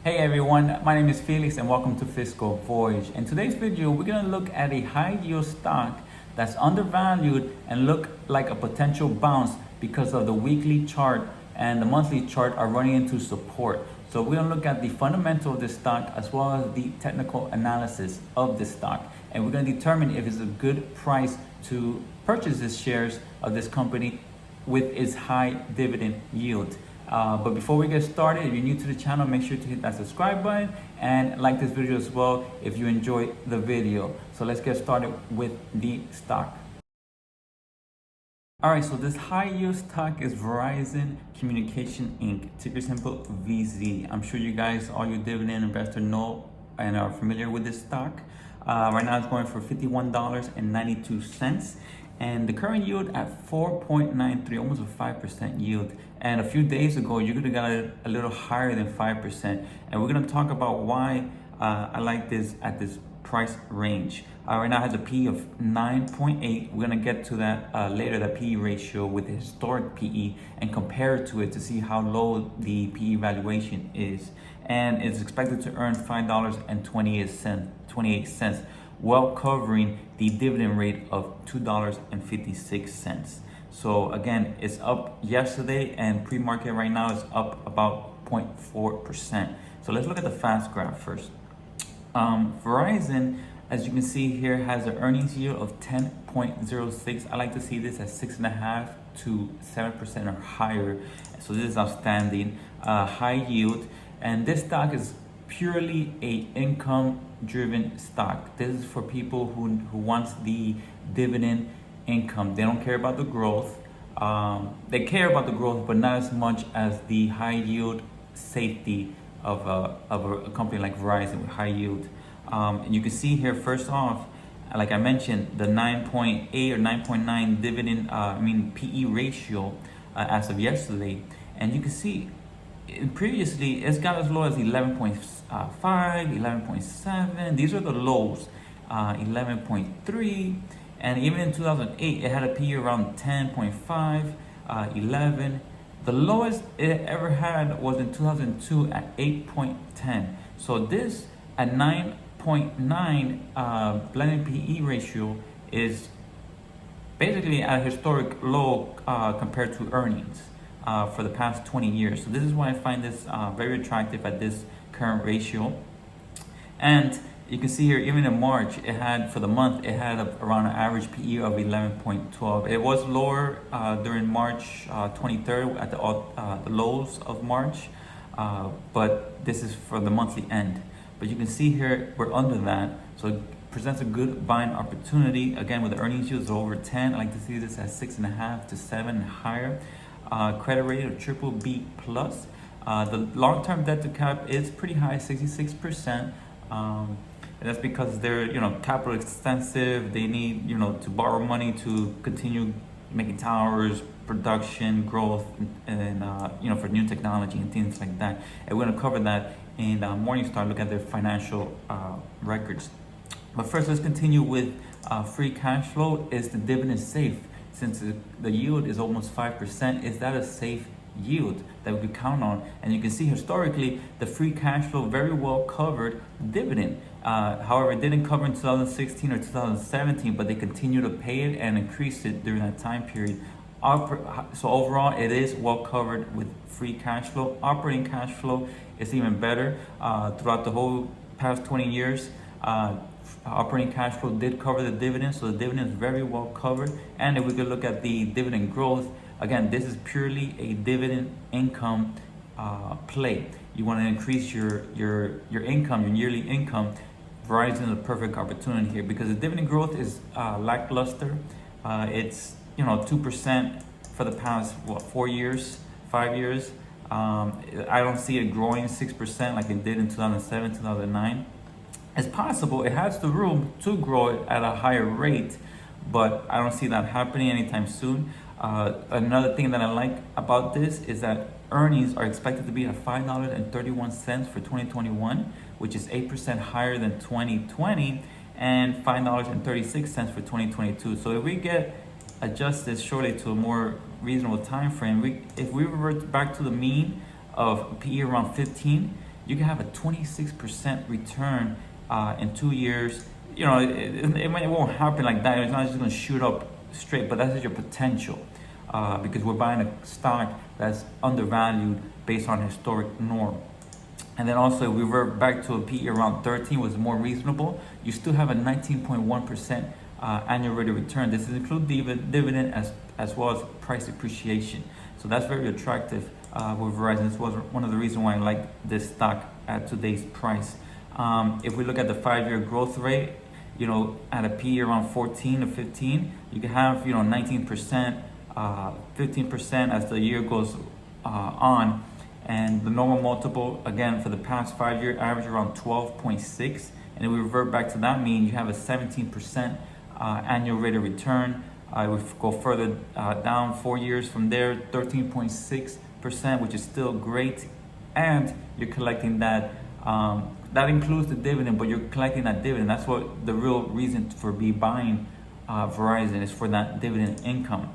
Hey everyone, my name is Felix and welcome to Fiscal Voyage. In today's video, we're going to look at a high yield stock that's undervalued and look like a potential bounce because of the weekly chart and the monthly chart are running into support. So we're going to look at the fundamental of this stock as well as the technical analysis of this stock. And we're going to determine if it's a good price to purchase these shares of this company with its high dividend yield. But before we get started, if you're new to the channel, make sure to hit that subscribe button and like this video as well if you enjoy the video. So let's get started with the stock. All right, so this high yield stock is Verizon Communication Inc., ticker symbol VZ. I'm sure you guys, all you dividend investors know and are familiar with this stock. Right now it's going for $51.92. And the current yield at 4.93, almost a 5% yield. And a few days ago, you could have got it a little higher than 5%. And we're gonna talk about why I like this at this price range. Right now it has a PE of 9.8. We're gonna get to that later, the PE ratio with the historic PE and compare it to it to see how low the PE valuation is. And it's expected to earn $5.28, well covering the dividend rate of $2.56. So again, it's up yesterday and pre-market right now is up about 0.4%. So let's look at the fast graph first. Verizon, as you can see here, has an earnings yield of 10.06. I like to see this at 6.5 to 7% or higher. So this is outstanding, high yield. And this stock is purely a income driven stock. This is for people who wants the dividend income. They don't care about the growth. They care about the growth, but not as much as the high yield safety of a company like Verizon with high yield. And you can see here, first off, like I mentioned, the 9.8 or 9.9 dividend, PE ratio as of yesterday. And you can see previously it's got as low as 11.5, 11.7. These are the lows, 11.3. And even in 2008, it had a PE around 10.5, 11. The lowest it ever had was in 2002 at 8.10. So this at 9.9 blended PE ratio is basically at a historic low compared to earnings for the past 20 years. So this is why I find this very attractive at this current ratio. And you can see here, even in March, it had, for the month, it had around an average PE of 11.12. It was lower during March 23rd at the lows of March, but this is for the monthly end. But you can see here, we're under that. So it presents a good buying opportunity. Again, with the earnings yields over 10, I like to see this at 6.5 to 7 and higher. Credit rating of BBB+. The long-term debt to cap is pretty high, 66%. And that's because they're, capital extensive. They need, to borrow money to continue making towers, production, growth, and for new technology and things like that. And we're gonna cover that in Morningstar, look at their financial records. But first, let's continue with free cash flow. Is the dividend safe? Since the yield is almost 5%, is that a safe yield that we could count on? And you can see historically, the free cash flow very well covered dividend. However, it didn't cover in 2016 or 2017, but they continued to pay it and increase it during that time period. So overall, it is well covered with free cash flow. Operating cash flow is even better. Throughout the whole past 20 years, operating cash flow did cover the dividend, so the dividend is very well covered. And if we could look at the dividend growth, again, this is purely a dividend income play. You want to increase your income, your yearly income. Verizon is a perfect opportunity here because the dividend growth is lackluster. It's 2% for the past 4 years, 5 years. I don't see it growing 6% like it did in 2007, 2009. It's possible, it has the room to grow it at a higher rate, but I don't see that happening anytime soon. Another thing that I like about this is that earnings are expected to be at $5.31 for 2021, which is 8% higher than 2020, and $5.36 for 2022. So if we get adjusted shortly to a more reasonable time frame, if we revert back to the mean of PE around 15, you can have a 26% return in 2 years. You know, it won't happen like that. It's not just going to shoot up straight, but that's your potential, because we're buying a stock that's undervalued based on historic norm. And then also, if we revert back to a PE around 13 was more reasonable, you still have a 19.1% annual rate of return. This includes dividend as well as price appreciation. So that's very attractive with Verizon. This was one of the reasons why I like this stock at today's price. If we look at the 5-year growth rate, you know, at a PE around 14 to 15, you can have, you know, 19%, 15% as the year goes on. And the normal multiple, again, for the past 5-year average around 12.6. And if we revert back to that mean, you have a 17% annual rate of return. I would go further down 4 years from there, 13.6%, which is still great. And you're collecting that, that includes the dividend, but you're collecting that dividend. That's what the real reason for buying Verizon is, for that dividend income.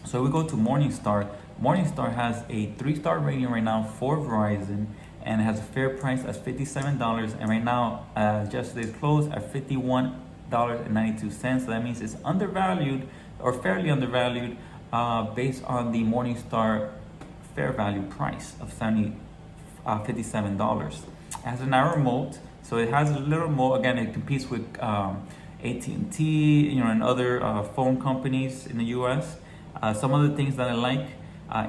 So we go to Morningstar. Morningstar has a 3-star rating right now for Verizon, and it has a fair price as $57. And right now, yesterday's close at $51.92. So that means it's undervalued, or fairly undervalued, based on the Morningstar fair value price of $57. It has a narrow moat, so it has a little moat. Again, it competes with AT&T, you know, and other phone companies in the U.S. Some other things that I like,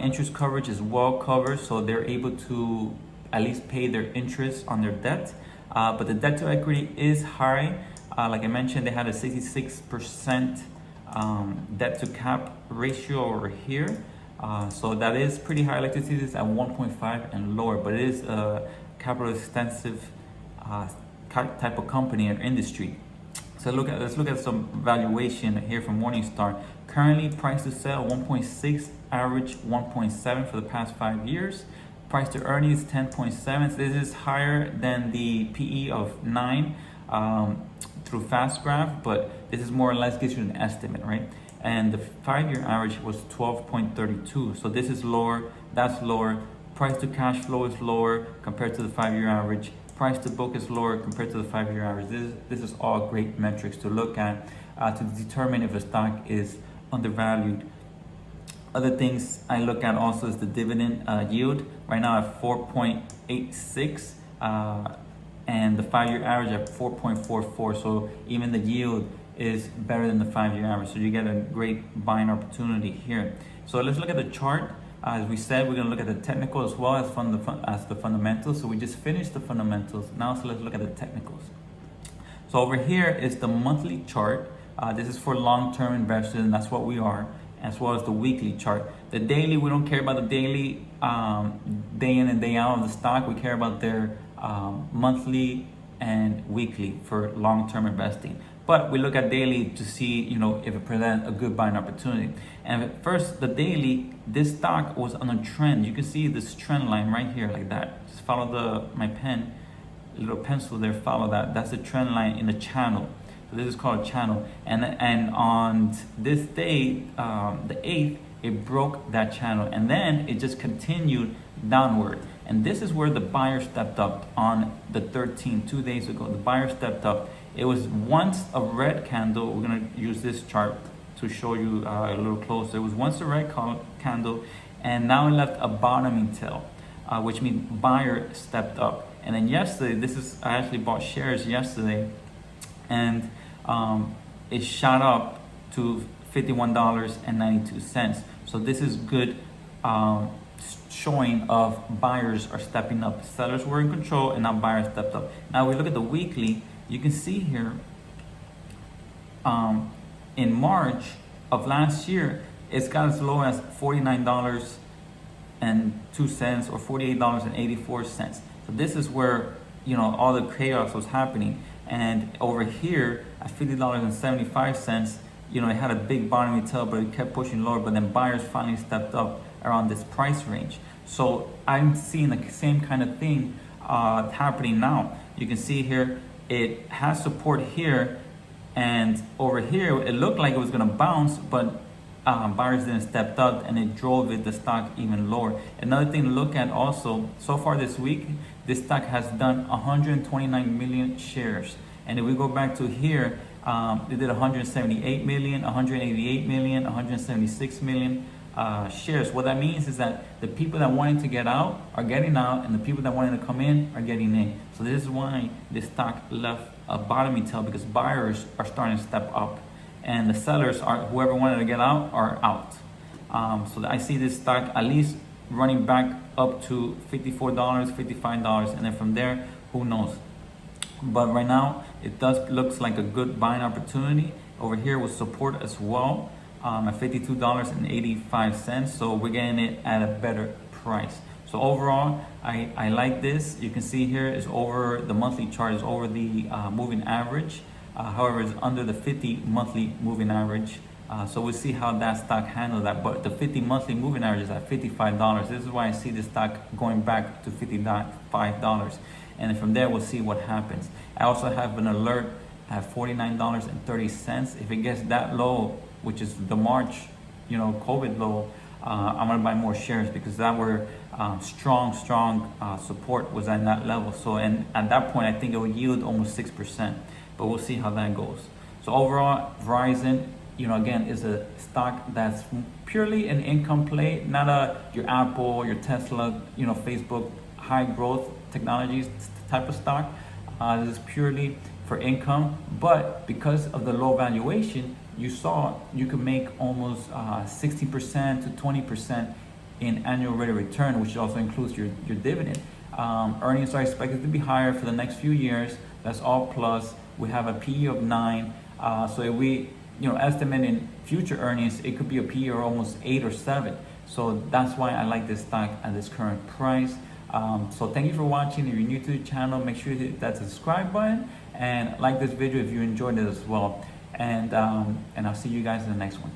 interest coverage is well covered, so they're able to at least pay their interest on their debt. But the debt to equity is high. Like I mentioned, they had a 66% debt to cap ratio over here. So that is pretty high. I like to see this at 1.5 and lower, but it is a capital extensive type of company or industry. So let's look at some valuation here from Morningstar. Currently, price to sell 1.6, average 1.7 for the past 5 years. Price to earnings 10.7. So this is higher than the PE of 9 through FastGraph, but this is more or less gives you an estimate, right? And the 5-year average was 12.32. So this is lower, that's lower. Price to cash flow is lower compared to the 5-year average. Price to book is lower compared to the 5-year average. This is all great metrics to look at to determine if a stock is undervalued. Other things I look at also is the dividend yield. Right now at 4.86, and the 5-year average at 4.44. So even the yield is better than the 5-year average. So you get a great buying opportunity here. So let's look at the chart. As we said, we're going to look at the technical as well as the fundamentals. So we just finished the fundamentals. Now, so let's look at the technicals. So over here is the monthly chart. This is for long-term investors, and that's what we are, as well as the weekly chart. The daily, we don't care about the daily, day in and day out of the stock. We care about their monthly and weekly for long-term investing. But we look at daily to see, you know, if it presents a good buying opportunity. And at first, the daily, this stock was on a trend. You can see this trend line right here, like that. Just follow my pen, little pencil there. Follow that. That's the trend line in the channel. So this is called a channel. And on this day, the 8th, it broke that channel, and then it just continued downward. And this is where the buyer stepped up on the 13th, 2 days ago. The buyer stepped up. It was once a red candle. We're going to use this chart to show you a little closer. It was once a red candle, and now it left a bottoming tail, which means buyer stepped up. And then yesterday, I actually bought shares yesterday, and it shot up to $51.92. So this is good showing of buyers are stepping up. Sellers were in control, and now buyers stepped up. Now we look at the weekly. You can see here, in March of last year, it's got as low as $49.02 or $48.84. So this is where, you know, all the chaos was happening. And over here at $50.75, you know, it had a big bottoming tail, but it kept pushing lower. But then buyers finally stepped up around this price range. So I'm seeing the same kind of thing happening now. You can see here, it has support here, and over here it looked like it was going to bounce, but buyers didn't step up, and it drove the stock even lower. Another thing to look at also, so far this week, this stock has done 129 million shares. And if we go back to here, they did 178 million, 188 million, 176 million shares. What that means is that the people that wanted to get out are getting out, and the people that wanted to come in are getting in. So this is why this stock left a bottoming tail, because buyers are starting to step up, and the sellers are, whoever wanted to get out, are out. So I see this stock at least running back up to $54, $55, and then from there, who knows. But right now, it looks like a good buying opportunity. Over here with support as well, at $52.85. So we're getting it at a better price. So overall, I like this. You can see here is over the monthly chart, is over the moving average. However, it's under the 50 monthly moving average. So we'll see how that stock handles that. But the 50 monthly moving average is at $55. This is why I see this stock going back to $55. And then from there, we'll see what happens. I also have an alert at $49.30. If it gets that low, which is the March, COVID low, I'm gonna buy more shares, because that were strong support was at that level. So, and at that point, I think it will yield almost 6%. But we'll see how that goes. So overall, Verizon, again, is a stock that's purely an income play, not your Apple, your Tesla, Facebook, high growth technologies type of stock. This is purely for income, but because of the low valuation, you saw you could make almost 60% to 20% in annual rate of return, which also includes your dividend. Earnings are expected to be higher for the next few years. That's all plus. We have a PE of 9. So if we estimating future earnings, it could be a PE of almost 8 or 7. So that's why I like this stock at this current price. So thank you for watching. If you're new to the channel, make sure you hit that subscribe button and like this video if you enjoyed it as well. And I'll see you guys in the next one.